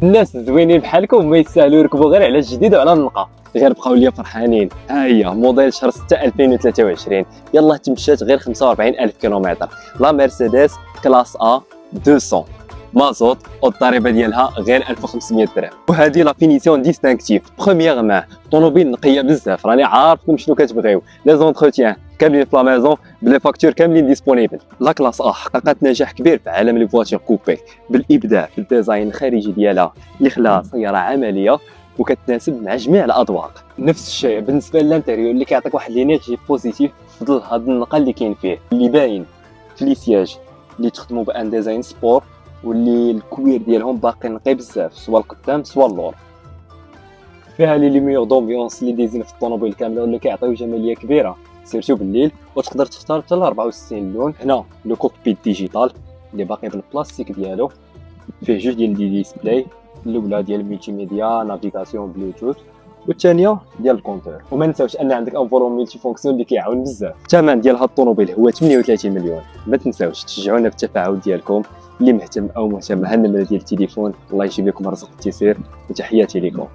الناس الزوينين بحالكم ما يستاهلوا يركبوا غير على الجديد وعلى النقا، غير بقاو ليا فرحانين. ها هي موديل شهر 6 2023، يلاه تمشات غير 45000 كيلومتر. لا مرسيدس كلاس ا 200 مازوت، والضريبه ديالها غير 1500 درهم. وهذه لا فينيسيون ديستانكتيف بروميير مان. طوموبيل نقيه بزاف، راني عارفكم شنو كتبغيو. لي زونتروتيان كاملين في لا ميزون، بلي فاكتور كاملين ديسپونيبل. لا كلاس ا حققت نجاح كبير في عالم لي فواتور كوبي بالابداع في الديزاين الخارجي ديالها اللي خلاها سياره عمليه وكتناسب مع جميع الاذواق. نفس الشيء بالنسبه للانتيريور اللي كيعطيك واحد لينيرجي بوزيتيف في ظل هذا النقل اللي كاين فيه، اللي باين في لي سياج اللي تخدموا بان ديزاين سبور، واللي الكوير ديالهم باقي نقي بزاف سواء القدام سواء اللور. فيها لي ليميور دومبيونس اللي دايزين في الطوموبيل كامله واللي كيعطيو جماليه كبيره سيرتو بالليل، وتقدر تختار حتى ل 64 لون. هنا لو كوكبيت ديجيتال اللي باقي بالبلاستيك ديالو، فيه جوج ديال لي ديسبلاي، الاولى ديال الملتي ميديا نافيغاسيون بلوتوث، والثانيه ديال الكونتور. وما نساوش ان عندك ان فولوم ملتي فونكسيون اللي كيعاون بزاف. الثمن ديال هاد الطوموبيل هو 38 مليون. ما تنساوش تشجعونا بالتفاعل ديالكم. اللي مهتم او مهتمه، ها النمره ديال التليفون. الله يجيب لكم رزق التيسير، وتحياتي لكم.